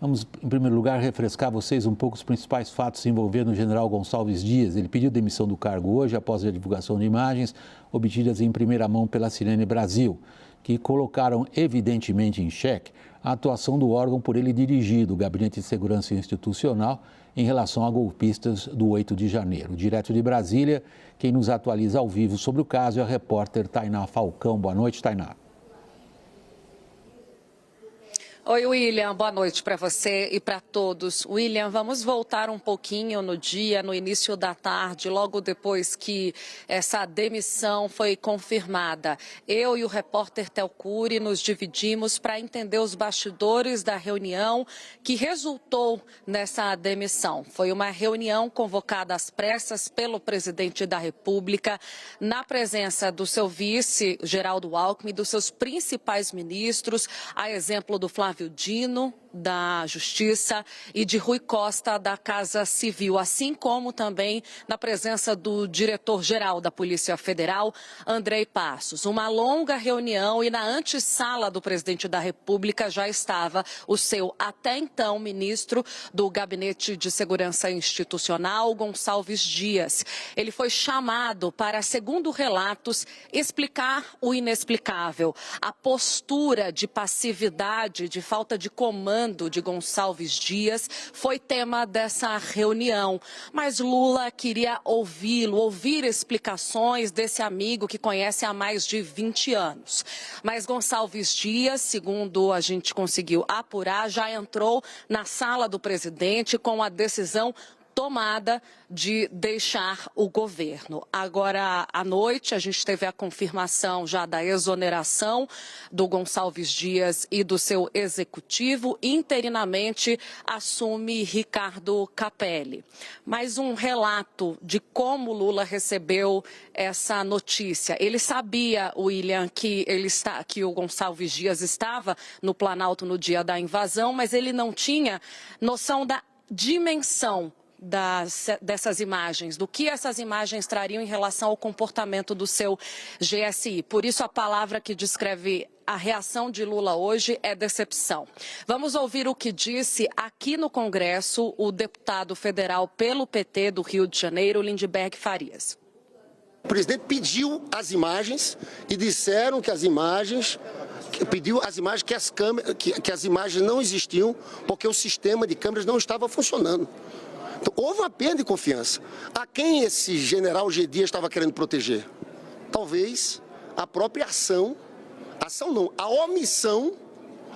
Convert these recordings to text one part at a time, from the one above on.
Vamos, em primeiro lugar, refrescar vocês um pouco os principais fatos envolvendo o general Gonçalves Dias. Ele pediu demissão do cargo hoje após a divulgação de imagens obtidas em primeira mão pela Sirene Brasil, que colocaram evidentemente em xeque a atuação do órgão por ele dirigido, o Gabinete de Segurança Institucional, em relação a golpistas do 8 de janeiro. Direto de Brasília, quem nos atualiza ao vivo sobre o caso é a repórter Tainá Falcão. Boa noite, Tainá. Oi, William, boa noite para você e para todos. William, vamos voltar um pouquinho no início da tarde, logo depois que essa demissão foi confirmada. Eu e o repórter Telcuri nos dividimos para entender os bastidores da reunião que resultou nessa demissão. Foi uma reunião convocada às pressas pelo presidente da República, na presença do seu vice, Geraldo Alckmin, dos seus principais ministros, a exemplo do Flávio Dino, da Justiça, e de Rui Costa, da Casa Civil, assim como também na presença do diretor-geral da Polícia Federal, Andrei Passos. Uma longa reunião e na antessala do presidente da República já estava o seu até então ministro do Gabinete de Segurança Institucional, Gonçalves Dias. Ele foi chamado para, segundo relatos, explicar o inexplicável, a postura de passividade, de falta de comando de Gonçalves Dias foi tema dessa reunião. Mas Lula queria ouvi-lo, ouvir explicações desse amigo que conhece há mais de 20 anos. Mas Gonçalves Dias, segundo a gente conseguiu apurar, já entrou na sala do presidente com a decisão tomada de deixar o governo. Agora, à noite, a gente teve a confirmação já da exoneração do Gonçalves Dias e do seu executivo. Interinamente, assume Ricardo Capelli. Mais um relato de como Lula recebeu essa notícia. Ele sabia, William, que o Gonçalves Dias estava no Planalto no dia da invasão, mas ele não tinha noção da dimensão dessas imagens, do que essas imagens trariam em relação ao comportamento do seu GSI. Por isso a palavra que descreve a reação de Lula hoje é decepção. Vamos ouvir o que disse aqui no Congresso o deputado federal pelo PT do Rio de Janeiro, Lindbergh Farias. O presidente pediu as imagens e disseram que as imagens que as imagens não existiam porque o sistema de câmeras não estava funcionando. Então, houve uma perda de confiança. A quem esse general G. Dias estava querendo proteger? Talvez a própria a omissão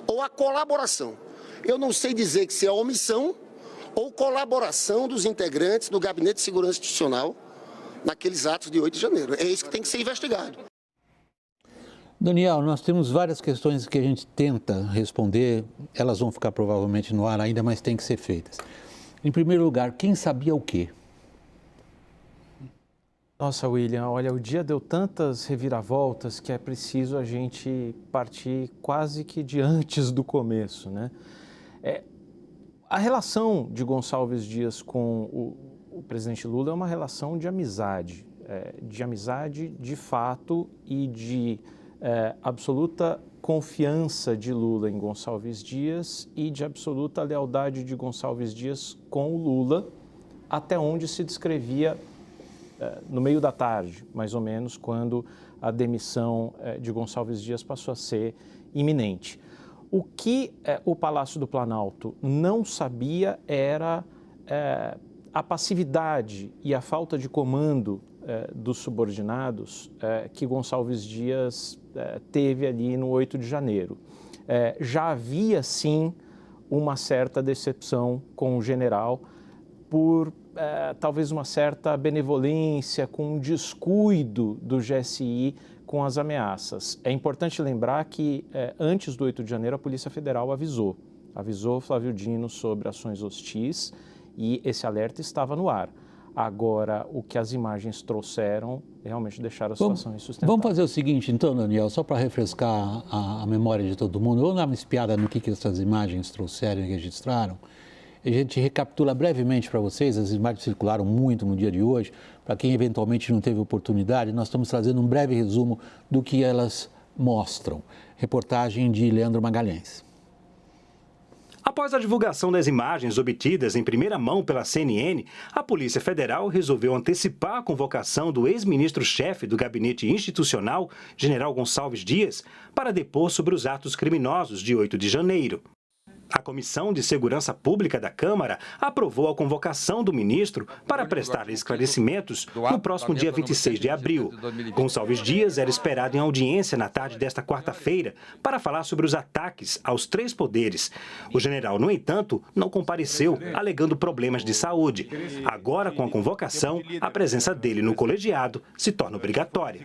ou a colaboração. Eu não sei dizer que se é omissão ou colaboração dos integrantes do Gabinete de Segurança Institucional naqueles atos de 8 de janeiro. É isso que tem que ser investigado. Daniel, nós temos várias questões que a gente tenta responder, elas vão ficar provavelmente no ar ainda, mas têm que ser feitas. Em primeiro lugar, quem sabia o quê? Nossa, William, olha, o dia deu tantas reviravoltas que é preciso a gente partir quase que de antes do começo, né? A relação de Gonçalves Dias com o presidente Lula é uma relação de amizade de fato e de absoluta confiança de Lula em Gonçalves Dias e de absoluta lealdade de Gonçalves Dias com o Lula, até onde se descrevia no meio da tarde, mais ou menos, quando a demissão de Gonçalves Dias passou a ser iminente. O que o Palácio do Planalto não sabia era a passividade e a falta de comando dos subordinados que Gonçalves Dias teve ali no 8 de janeiro. Já havia, sim, uma certa decepção com o general por talvez uma certa benevolência, com um descuido do GSI com as ameaças. É importante lembrar que antes do 8 de janeiro a Polícia Federal avisou Flávio Dino sobre ações hostis e esse alerta estava no ar. Agora, o que as imagens trouxeram realmente deixaram a situação insustentável. Vamos fazer o seguinte, então, Daniel, só para refrescar a memória de todo mundo, vamos dar uma espiada no que essas imagens trouxeram e registraram. A gente recapitula brevemente para vocês, as imagens circularam muito no dia de hoje, para quem eventualmente não teve oportunidade, nós estamos trazendo um breve resumo do que elas mostram. Reportagem de Leandro Magalhães. Após a divulgação das imagens obtidas em primeira mão pela CNN, a Polícia Federal resolveu antecipar a convocação do ex-ministro-chefe do Gabinete Institucional, General Gonçalves Dias, para depor sobre os atos criminosos de 8 de janeiro. A Comissão de Segurança Pública da Câmara aprovou a convocação do ministro para prestar esclarecimentos no próximo dia 26 de abril. Gonçalves Dias era esperado em audiência na tarde desta quarta-feira para falar sobre os ataques aos 3 poderes. O general, no entanto, não compareceu, alegando problemas de saúde. Agora, com a convocação, a presença dele no colegiado se torna obrigatória.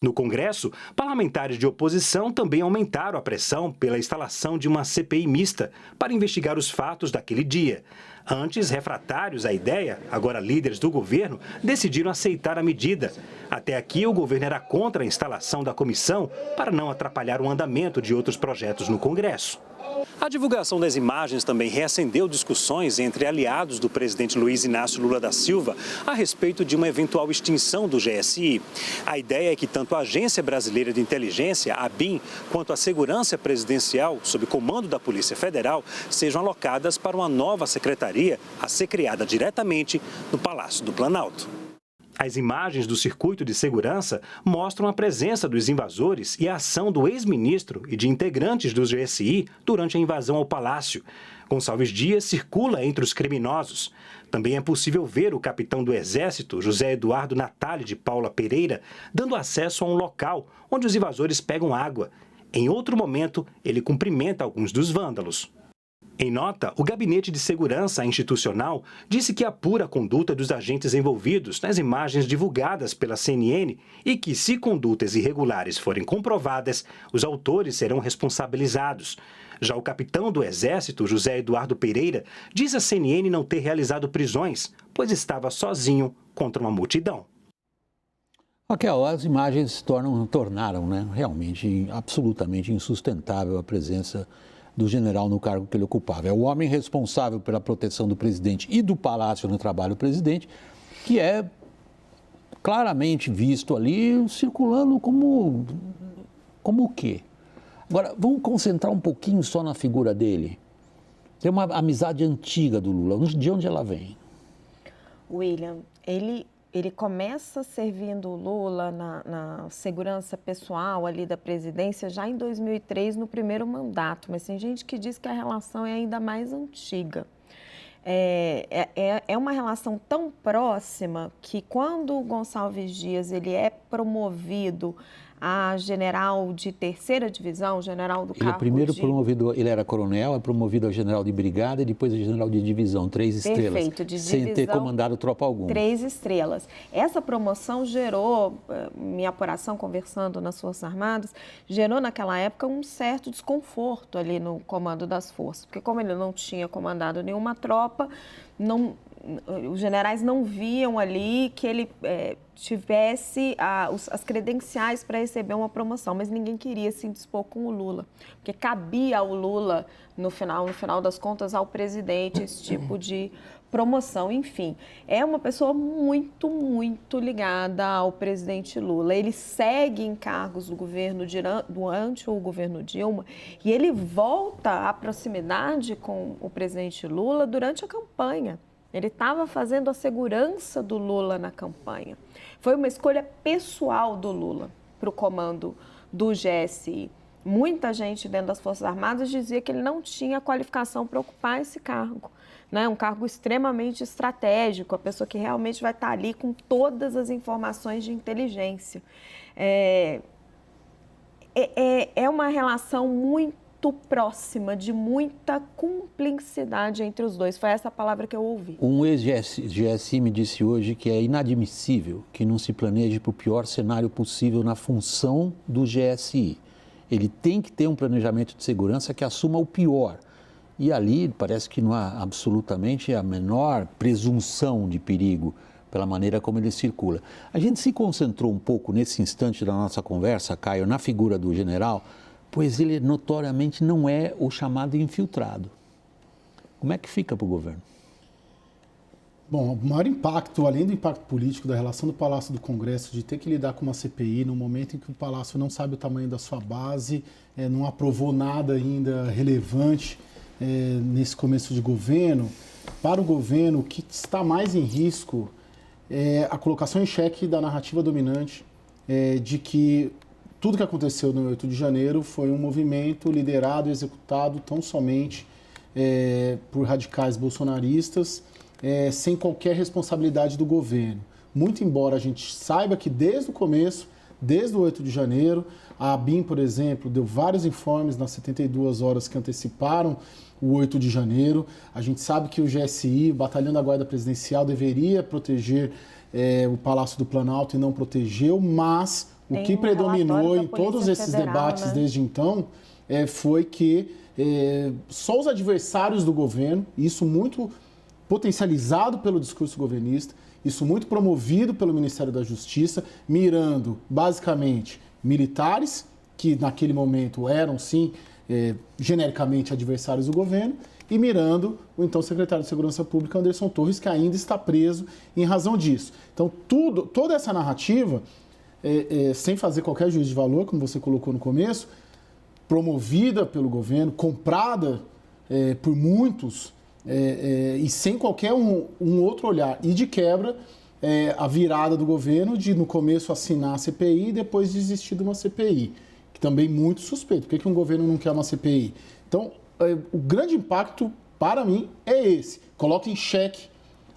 No Congresso, parlamentares de oposição também aumentaram a pressão pela instalação de uma CPI mista para investigar os fatos daquele dia. Antes, refratários à ideia, agora líderes do governo, decidiram aceitar a medida. Até aqui, o governo era contra a instalação da comissão para não atrapalhar o andamento de outros projetos no Congresso. A divulgação das imagens também reacendeu discussões entre aliados do presidente Luiz Inácio Lula da Silva a respeito de uma eventual extinção do GSI. A ideia é que tanto a Agência Brasileira de Inteligência, a ABIN, quanto a Segurança Presidencial, sob comando da Polícia Federal, sejam alocadas para uma nova secretaria a ser criada diretamente no Palácio do Planalto. As imagens do circuito de segurança mostram a presença dos invasores e a ação do ex-ministro e de integrantes do GSI durante a invasão ao palácio. Gonçalves Dias circula entre os criminosos. Também é possível ver o capitão do Exército, José Eduardo Natali de Paula Pereira, dando acesso a um local onde os invasores pegam água. Em outro momento, ele cumprimenta alguns dos vândalos. Em nota, o Gabinete de Segurança Institucional disse que apura a conduta dos agentes envolvidos nas imagens divulgadas pela CNN e que, se condutas irregulares forem comprovadas, os autores serão responsabilizados. Já o capitão do Exército, José Eduardo Pereira, diz à CNN não ter realizado prisões, pois estava sozinho contra uma multidão. Raquel, as imagens tornaram, realmente absolutamente insustentável a presença do general no cargo que ele ocupava. É o homem responsável pela proteção do presidente e do palácio no trabalho do presidente, que é claramente visto ali circulando como o quê? Agora, vamos concentrar um pouquinho só na figura dele. Tem uma amizade antiga do Lula. De onde ela vem? William, ele começa servindo o Lula na segurança pessoal ali da presidência já em 2003, no primeiro mandato. Mas tem gente que diz que a relação é ainda mais antiga. É uma relação tão próxima que quando o Gonçalves Dias ele é promovido a general de terceira divisão, general do cargo Ele é primeiro promovido, ele era coronel, é promovido a general de brigada e depois a general de divisão, 3 estrelas. Perfeito, de divisão, sem ter comandado tropa alguma. 3 estrelas. Essa promoção gerou, minha apuração conversando nas Forças Armadas, gerou naquela época um certo desconforto ali no comando das forças, porque como ele não tinha comandado nenhuma tropa, os generais não viam ali que ele tivesse as credenciais para receber uma promoção, mas ninguém queria se indispor com o Lula, porque cabia ao Lula, no final das contas, ao presidente esse tipo de promoção. Enfim, é uma pessoa muito, muito ligada ao presidente Lula. Ele segue em cargos do governo durante o governo Dilma e ele volta à proximidade com o presidente Lula durante a campanha. Ele estava fazendo a segurança do Lula na campanha. Foi uma escolha pessoal do Lula para o comando do GSI. Muita gente dentro das Forças Armadas dizia que ele não tinha qualificação para ocupar esse cargo. Um cargo extremamente estratégico, a pessoa que realmente vai estar ali com todas as informações de inteligência. É uma relação muito próxima, de muita cumplicidade entre os dois. Foi essa palavra que eu ouvi. Um ex-GSI me disse hoje que é inadmissível que não se planeje para o pior cenário possível na função do GSI. Ele tem que ter um planejamento de segurança que assuma o pior. E ali parece que não há absolutamente a menor presunção de perigo pela maneira como ele circula. A gente se concentrou um pouco nesse instante da nossa conversa, Caio, na figura do general, pois ele notoriamente não é o chamado infiltrado. Como é que fica para o governo? Bom, o maior impacto, além do impacto político da relação do Palácio do Congresso, de ter que lidar com uma CPI no momento em que o Palácio não sabe o tamanho da sua base, não aprovou nada ainda relevante, nesse começo de governo. Para o governo, o que está mais em risco é a colocação em xeque da narrativa dominante de que tudo que aconteceu no 8 de janeiro foi um movimento liderado e executado tão somente por radicais bolsonaristas, sem qualquer responsabilidade do governo. Muito embora a gente saiba que desde o começo, desde o 8 de janeiro, a ABIN, por exemplo, deu vários informes nas 72 horas que anteciparam o 8 de janeiro. A gente sabe que o GSI, o Batalhão da Guarda Presidencial, deveria proteger o Palácio do Planalto e não protegeu, mas o que predominou em todos esses debates desde então foi que só os adversários do governo, isso muito potencializado pelo discurso governista, isso muito promovido pelo Ministério da Justiça, mirando basicamente militares, que naquele momento eram sim genericamente adversários do governo, e mirando o então secretário de Segurança Pública, Anderson Torres, que ainda está preso em razão disso. Então, toda essa narrativa, sem fazer qualquer juízo de valor, como você colocou no começo, promovida pelo governo, comprada por muitos, e sem qualquer um outro olhar. E de quebra, a virada do governo de, no começo, assinar a CPI e depois desistir de uma CPI, que também muito suspeito. Por que um governo não quer uma CPI? Então, o grande impacto, para mim, é esse. Coloca em xeque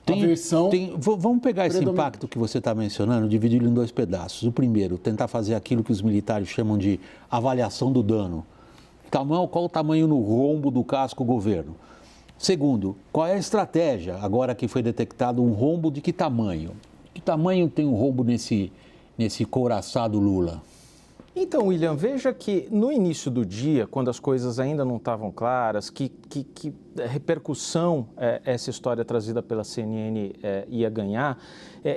a versão... Vamos pegar esse impacto que você está mencionando, dividir em 2 pedaços. O primeiro, tentar fazer aquilo que os militares chamam de avaliação do dano. Qual o tamanho no rombo do casco governo? Segundo, qual é a estratégia, agora que foi detectado um rombo, de que tamanho? Que tamanho tem um rombo nesse couraçado Lula? Então, William, veja que no início do dia, quando as coisas ainda não estavam claras, que repercussão essa história trazida pela CNN ia ganhar,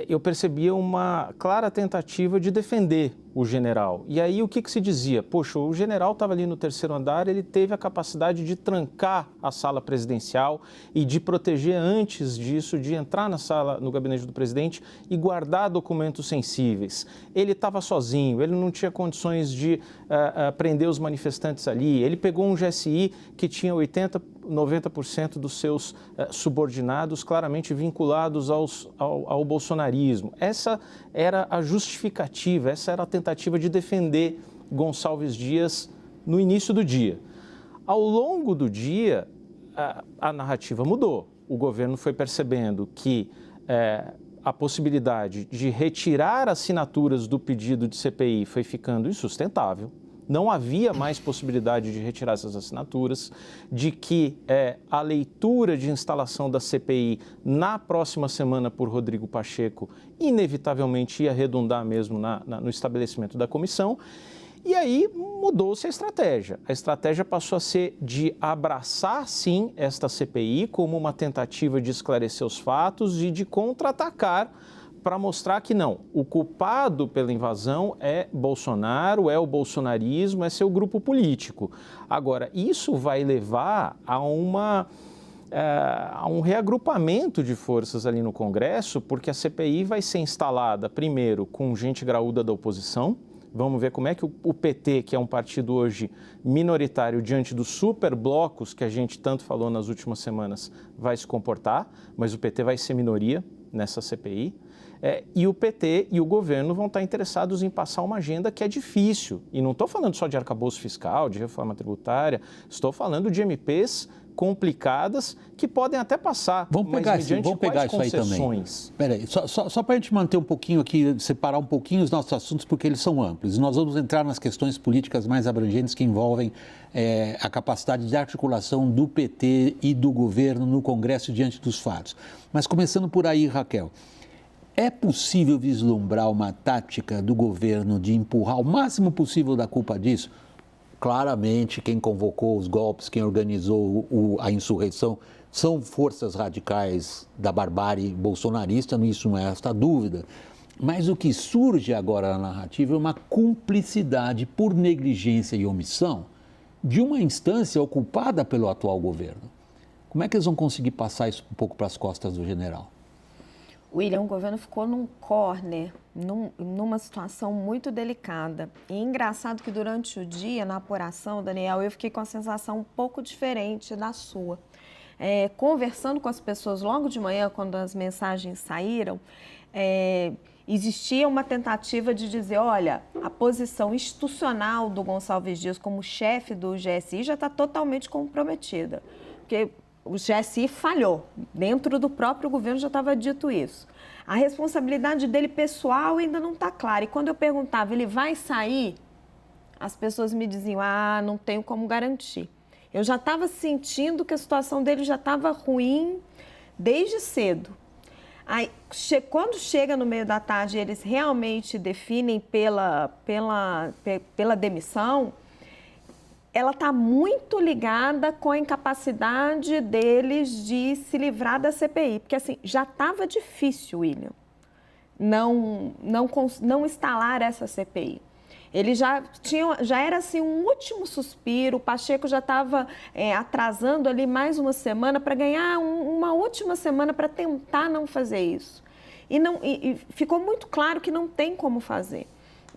eu percebia uma clara tentativa de defender o general. E aí o que se dizia? Poxa, o general estava ali no 3º andar, ele teve a capacidade de trancar a sala presidencial e de proteger antes disso, de entrar na sala, no gabinete do presidente e guardar documentos sensíveis. Ele estava sozinho, ele não tinha condições de prender os manifestantes ali. Ele pegou um GSI que tinha 90% dos seus subordinados claramente vinculados ao bolsonarismo. Essa era a justificativa, essa era a tentativa de defender Gonçalves Dias no início do dia. Ao longo do dia, a narrativa mudou. O governo foi percebendo que a possibilidade de retirar assinaturas do pedido de CPI foi ficando insustentável. Não havia mais possibilidade de retirar essas assinaturas, de que a leitura de instalação da CPI na próxima semana por Rodrigo Pacheco inevitavelmente ia redundar mesmo no estabelecimento da comissão. E aí mudou-se a estratégia. A estratégia passou a ser de abraçar, sim, esta CPI como uma tentativa de esclarecer os fatos e de contra-atacar para mostrar que não, o culpado pela invasão é Bolsonaro, é o bolsonarismo, é seu grupo político. Agora, isso vai levar a um reagrupamento de forças ali no Congresso, porque a CPI vai ser instalada primeiro com gente graúda da oposição. Vamos ver como é que o PT, que é um partido hoje minoritário diante dos superblocos que a gente tanto falou nas últimas semanas, vai se comportar, mas o PT vai ser minoria nessa CPI. E o PT e o governo vão estar interessados em passar uma agenda que é difícil. E não estou falando só de arcabouço fiscal, de reforma tributária, estou falando de MPs complicadas que podem até passar. Vamos pegar isso aí também. Peraí, só para a gente manter um pouquinho aqui, separar um pouquinho os nossos assuntos, porque eles são amplos. Nós vamos entrar nas questões políticas mais abrangentes que envolvem a capacidade de articulação do PT e do governo no Congresso diante dos fatos. Mas começando por aí, Raquel, é possível vislumbrar uma tática do governo de empurrar o máximo possível da culpa disso? Claramente, quem convocou os golpes, quem organizou a insurreição, são forças radicais da barbárie bolsonarista, isso não é esta dúvida. Mas o que surge agora na narrativa é uma cumplicidade por negligência e omissão de uma instância ocupada pelo atual governo. Como é que eles vão conseguir passar isso um pouco para as costas do general? William, o governo ficou num corner, numa situação muito delicada. E engraçado que durante o dia, na apuração, Daniel, eu fiquei com a sensação um pouco diferente da sua. Conversando com as pessoas logo de manhã, quando as mensagens saíram, existia uma tentativa de dizer, olha, a posição institucional do Gonçalves Dias como chefe do GSI já está totalmente comprometida, porque o GSI falhou, dentro do próprio governo já estava dito isso. A responsabilidade dele pessoal ainda não está clara, e quando eu perguntava, ele vai sair? As pessoas me diziam, não tenho como garantir. Eu já estava sentindo que a situação dele já estava ruim desde cedo. Aí, quando chega no meio da tarde, eles realmente definem pela demissão, ela está muito ligada com a incapacidade deles de se livrar da CPI. Porque, assim, já estava difícil, William, não instalar essa CPI. Ele já era assim um último suspiro, o Pacheco já estava atrasando ali mais uma semana para ganhar uma última semana para tentar não fazer isso. E ficou muito claro que não tem como fazer.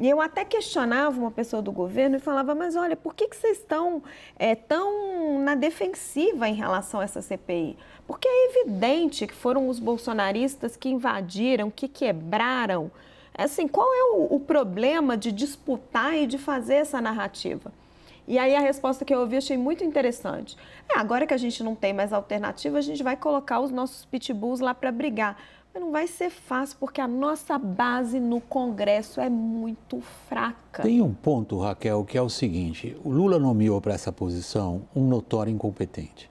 E eu até questionava uma pessoa do governo e falava, mas olha, por que vocês estão tão na defensiva em relação a essa CPI? Porque é evidente que foram os bolsonaristas que invadiram, que quebraram. Assim, qual é o problema de disputar e de fazer essa narrativa? E aí a resposta que eu ouvi eu achei muito interessante. Agora que a gente não tem mais alternativa, a gente vai colocar os nossos pitbulls lá para brigar. Mas não vai ser fácil, porque a nossa base no Congresso é muito fraca. Tem um ponto, Raquel, que é o seguinte: o Lula nomeou para essa posição um notório incompetente.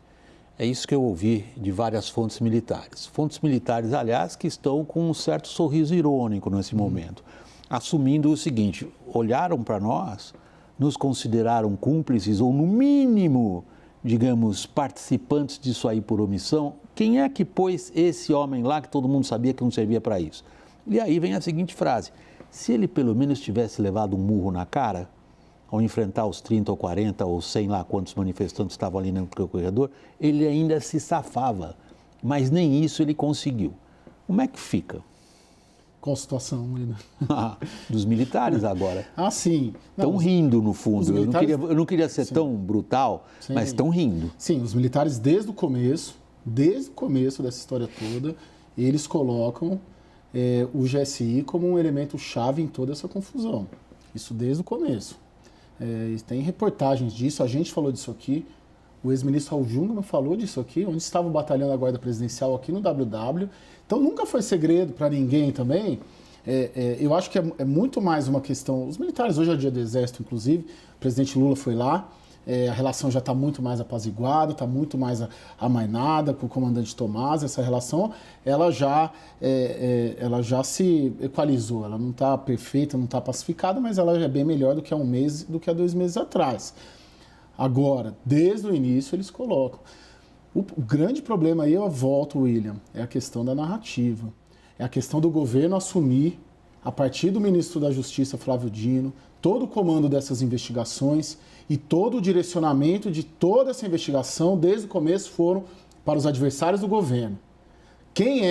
É isso que eu ouvi de várias fontes militares. Fontes militares, aliás, que estão com um certo sorriso irônico nesse momento, assumindo o seguinte: olharam para nós, nos consideraram cúmplices ou, no mínimo, digamos, participantes disso aí por omissão. Quem é que pôs esse homem lá que todo mundo sabia que não servia para isso? E aí vem a seguinte frase: se ele pelo menos tivesse levado um murro na cara, ao enfrentar os 30 ou 40 ou 100 lá quantos manifestantes estavam ali no corredor, ele ainda se safava. Mas nem isso ele conseguiu. Como é que fica? Qual situação, William? Dos militares agora. Sim. Estão rindo, no fundo. Militares... Eu não queria ser tão brutal, mas estão rindo. Sim, os militares desde o começo dessa história toda, eles colocam o GSI como um elemento chave em toda essa confusão. Isso desde o começo. Tem reportagens disso, a gente falou disso aqui, o ex-ministro Raul Jungmann falou disso aqui, onde estava o batalhão da Guarda Presidencial aqui no WW. Então nunca foi segredo para ninguém também. Eu acho que é muito mais uma questão. Os militares, hoje é dia do Exército, inclusive, o presidente Lula foi lá, a relação já está muito mais apaziguada, está muito mais amainada com o comandante Tomás. Essa relação ela já se equalizou, ela não está perfeita, não está pacificada, mas ela é bem melhor do que há um mês, do que há 2 meses atrás. Agora, desde o início, eles colocam. O grande problema aí, eu volto, William, é a questão da narrativa. É a questão do governo assumir, a partir do ministro da Justiça, Flávio Dino, todo o comando dessas investigações e todo o direcionamento de toda essa investigação, desde o começo, foram para os adversários do governo. Quem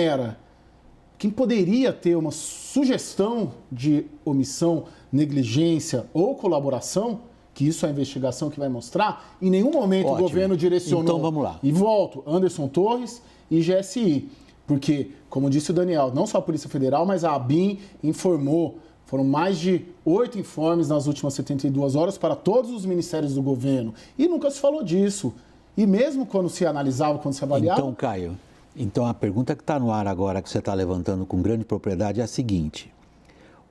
poderia ter uma sugestão de omissão, negligência ou colaboração, que isso é a investigação que vai mostrar, em nenhum momento o governo direcionou. Então vamos lá. E volto, Anderson Torres e GSI. Porque, como disse o Daniel, não só a Polícia Federal, mas a ABIN informou, foram mais de 8 informes nas últimas 72 horas para todos os ministérios do governo. E nunca se falou disso. E mesmo quando se analisava, quando se avaliava... Então, Caio, a pergunta que está no ar agora, que você está levantando com grande propriedade, é a seguinte: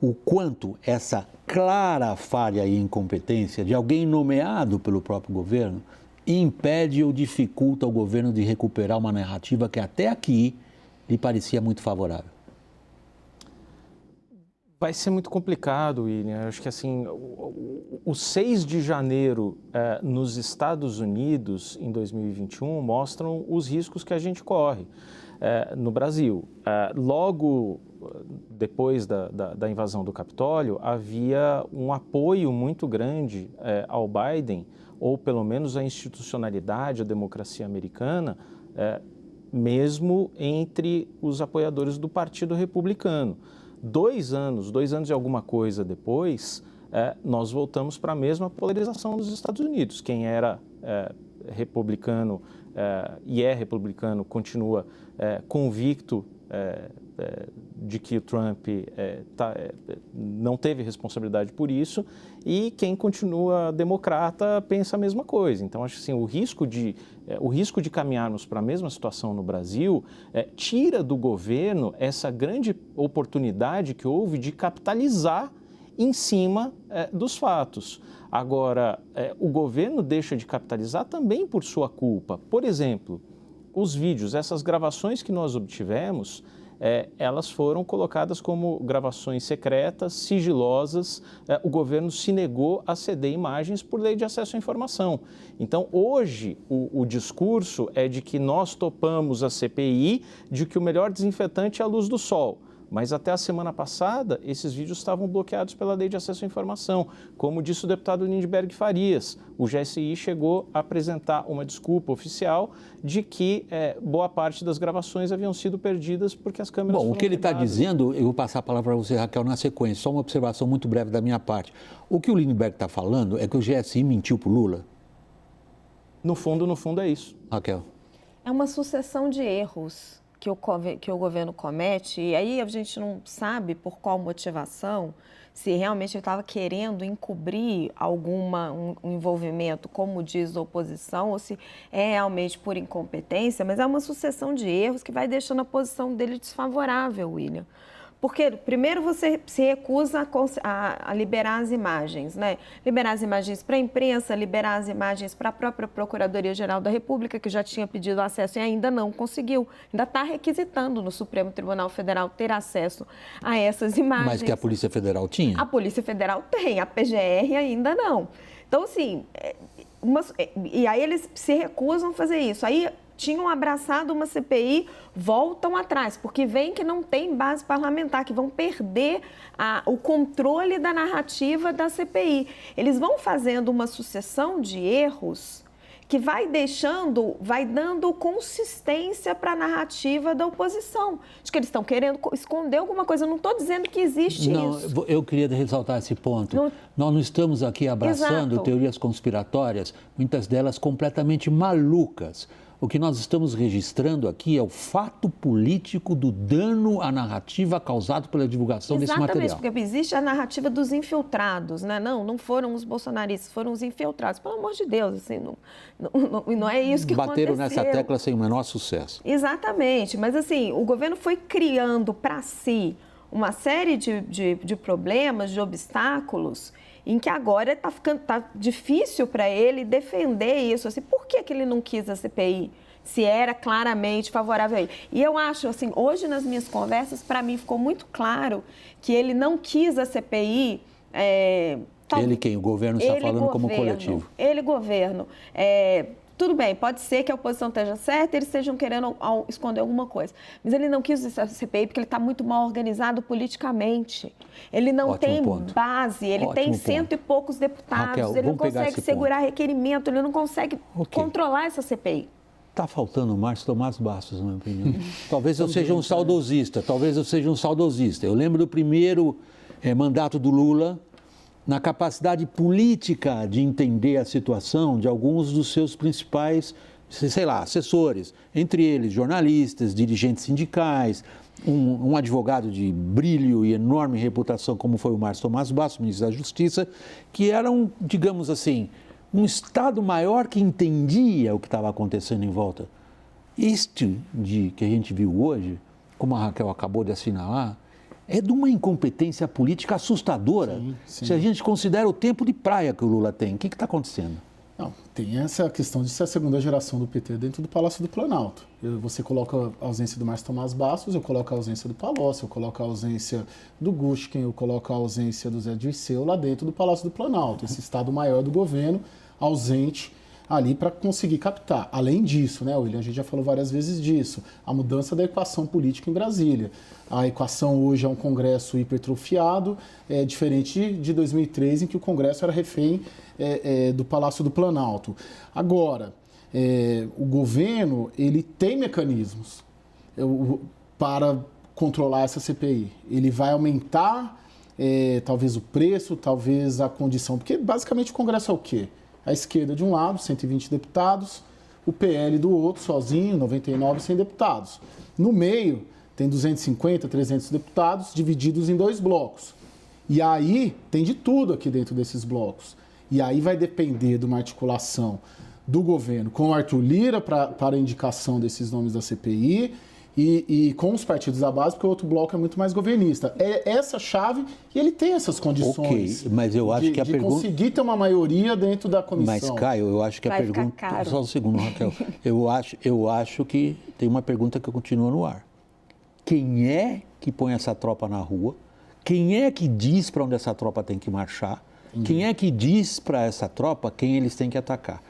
o quanto essa clara falha e incompetência de alguém nomeado pelo próprio governo impede ou dificulta o governo de recuperar uma narrativa que até aqui lhe parecia muito favorável? Vai ser muito complicado, William. Eu acho que assim, o 6 de janeiro nos Estados Unidos, em 2021, mostram os riscos que a gente corre no Brasil. Logo depois da invasão do Capitólio, havia um apoio muito grande ao Biden, ou pelo menos a institucionalidade, a democracia americana, mesmo entre os apoiadores do Partido Republicano. 2 anos e alguma coisa depois, nós voltamos para a mesma polarização dos Estados Unidos. Quem era republicano e é republicano continua convicto de que o Trump não teve responsabilidade por isso, e quem continua democrata pensa a mesma coisa. Então, acho que assim, o risco de caminharmos para a mesma situação no Brasil tira do governo essa grande oportunidade que houve de capitalizar em cima dos fatos. Agora, o governo deixa de capitalizar também por sua culpa. Por exemplo, os vídeos, essas gravações que nós obtivemos, elas foram colocadas como gravações secretas, sigilosas. O governo se negou a ceder imagens por lei de acesso à informação. Então, hoje, o discurso é de que nós topamos a CPI, de que o melhor desinfetante é a luz do sol. Mas até a semana passada, esses vídeos estavam bloqueados pela Lei de Acesso à Informação. Como disse o deputado Lindbergh Farias, o GSI chegou a apresentar uma desculpa oficial de que boa parte das gravações haviam sido perdidas porque as câmeras foram Bom, o que ele está quebradas. dizendo, eu vou passar a palavra para você, Raquel, na sequência. Só uma observação muito breve da minha parte. O que o Lindbergh está falando é que o GSI mentiu para o Lula? No fundo é isso. Raquel. É uma sucessão de erros que o governo comete, e aí a gente não sabe por qual motivação, se realmente ele estava querendo encobrir um envolvimento, como diz a oposição, ou se é realmente por incompetência, mas é uma sucessão de erros que vai deixando a posição dele desfavorável, William. Porque, primeiro, você se recusa a liberar as imagens, né? Liberar as imagens para a imprensa, liberar as imagens para a própria Procuradoria-Geral da República, que já tinha pedido acesso e ainda não conseguiu. Ainda está requisitando no Supremo Tribunal Federal ter acesso a essas imagens. Mas que a Polícia Federal tinha? A Polícia Federal tem, a PGR ainda não. Então, assim, e aí eles se recusam a fazer isso. Aí tinham abraçado uma CPI, voltam atrás, porque veem que não tem base parlamentar, que vão perder o controle da narrativa da CPI. Eles vão fazendo uma sucessão de erros que vai dando consistência para a narrativa da oposição. Acho que eles estão querendo esconder alguma coisa. Eu não estou dizendo que existe isso. Não, eu queria ressaltar esse ponto. Nós não estamos aqui abraçando teorias conspiratórias, muitas delas completamente malucas. O que nós estamos registrando aqui é o fato político do dano à narrativa causado pela divulgação desse material. Exatamente, porque existe a narrativa dos infiltrados, né? Não foram os bolsonaristas, foram os infiltrados. Pelo amor de Deus, assim, não é isso que Bateram aconteceu. nessa tecla sem o menor sucesso. Exatamente, mas assim, o governo foi criando para si uma série de problemas, de obstáculos, em que agora tá difícil para ele defender isso. Assim, por que ele não quis a CPI, se era claramente favorável a ele? E eu acho, assim, hoje nas minhas conversas, para mim ficou muito claro que ele não quis a CPI... Ele quem? O governo está falando como coletivo. Ele, governo. Tudo bem, pode ser que a oposição esteja certa, eles estejam querendo esconder alguma coisa. Mas ele não quis essa CPI porque ele está muito mal organizado politicamente. Ele não tem base, ele tem cento e poucos deputados, Raquel, ele não consegue segurar requerimento, ele não consegue controlar essa CPI. Está faltando o Márcio Tomás Bastos, na minha opinião. Talvez eu seja um saudosista, Eu lembro do primeiro mandato do Lula, na capacidade política de entender a situação de alguns dos seus principais, assessores, entre eles jornalistas, dirigentes sindicais, um advogado de brilho e enorme reputação como foi o Márcio Tomás Bastos, ministro da Justiça, que era digamos assim, um Estado maior que entendia o que estava acontecendo em volta. Este que a gente viu hoje, como a Raquel acabou de assinalar, é de uma incompetência política assustadora. Sim. Se a gente considera o tempo de praia que o Lula tem. O que está acontecendo? Não, tem essa questão de ser a segunda geração do PT dentro do Palácio do Planalto. Você coloca a ausência do Márcio Tomás Bastos, eu coloco a ausência do Palocci, eu coloco a ausência do Gushkin, eu coloco a ausência do Zé Dirceu lá dentro do Palácio do Planalto. Esse Estado maior do governo, ausente ali para conseguir captar. Além disso, né, William, a gente já falou várias vezes disso, a mudança da equação política em Brasília. A equação hoje é um Congresso hipertrofiado, diferente de 2003, em que o Congresso era refém do Palácio do Planalto. Agora, o governo ele tem mecanismos para controlar essa CPI. Ele vai aumentar talvez o preço, talvez a condição, porque basicamente o Congresso é o quê? A esquerda de um lado, 120 deputados, o PL do outro, sozinho, 99, 100 deputados. No meio, tem 250, 300 deputados divididos em 2 blocos. E aí tem de tudo aqui dentro desses blocos. E aí vai depender de uma articulação do governo com o Arthur Lira para a indicação desses nomes da CPI e com os partidos da base, porque o outro bloco é muito mais governista. É essa chave e ele tem essas condições. Ok, mas eu acho que a pergunta... conseguir ter uma maioria dentro da comissão. Mas, Caio, eu acho que a pergunta... Só um segundo, Raquel. Eu acho que tem uma pergunta que continua no ar. Quem é que põe essa tropa na rua? Quem é que diz para onde essa tropa tem que marchar? Quem é que diz para essa tropa quem eles têm que atacar?